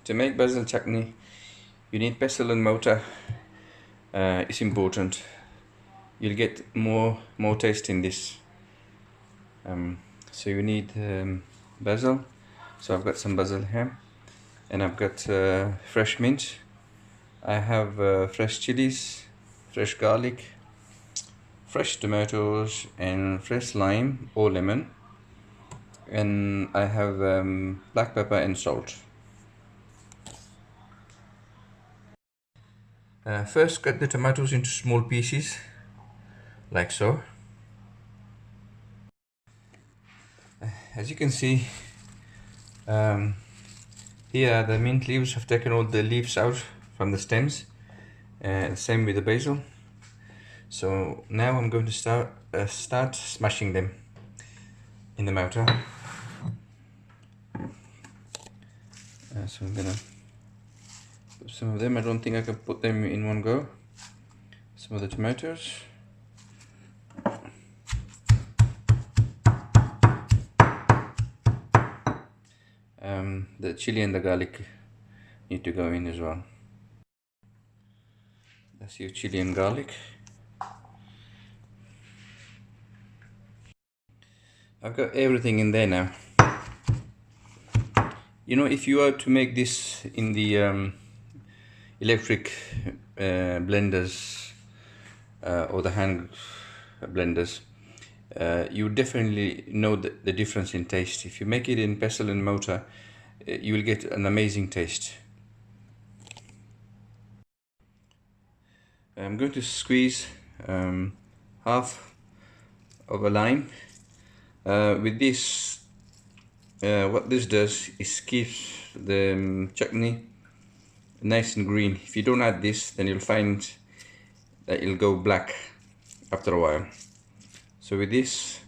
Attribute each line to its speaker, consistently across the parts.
Speaker 1: To make basil chutney, you need basil and mortar. It's important. You'll get more taste in this. So you need basil. So I've got some basil here, and I've got fresh mint. I have fresh chilies, fresh garlic, fresh tomatoes, and fresh lime or lemon. And I have black pepper and salt. First, cut the tomatoes into small pieces, like so. As you can see, here the mint leaves have taken all the leaves out from the stems. Same with the basil. So now I'm going to start smashing them in the mortar. So I'm gonna put some of them. I don't think I can put them in one go. Some of the tomatoes. The chili and the garlic need to go in as well. That's your chili and garlic. I've got everything in there now. You know, if you are to make this in the electric blenders or the hand blenders, you definitely know the difference in taste. If you make it in pestle and mortar, you will get an amazing taste. I'm going to squeeze half of a lime. With this, what this does is keeps the chutney nice and green. If you don't add this, then you'll find that it'll go black after a while. So with this,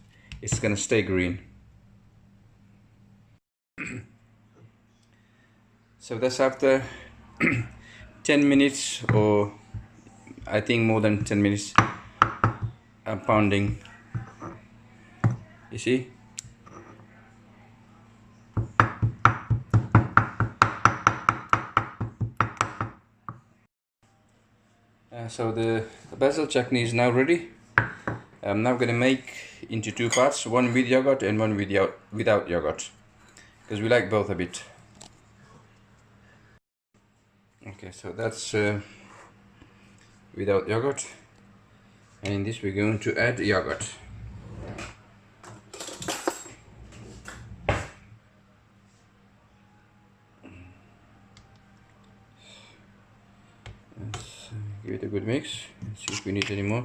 Speaker 1: it's gonna stay green. So that's after 10 minutes, or I think more than 10 minutes. I'm pounding. You see? So the basil chutney is now ready. I'm now going to make into two parts, one with yogurt and one without yogurt, because we like both a bit. Okay, so that's without yogurt, and in this we're going to add yogurt. Let's give it a good mix and see if we need any more.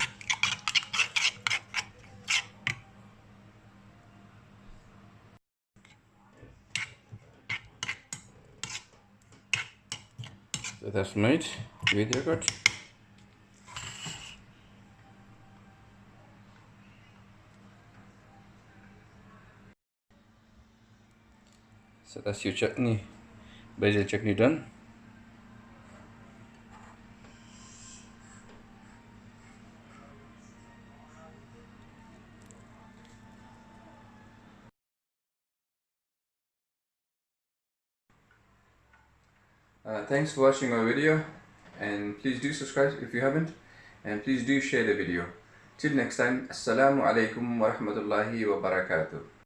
Speaker 1: So that's made with yogurt. So that's your chutney, basil chutney done. Thanks for watching my video, and please do subscribe if you haven't, and please do share the video. Till next time, Assalamu alaikum wa rahmatullahi wa barakatuh.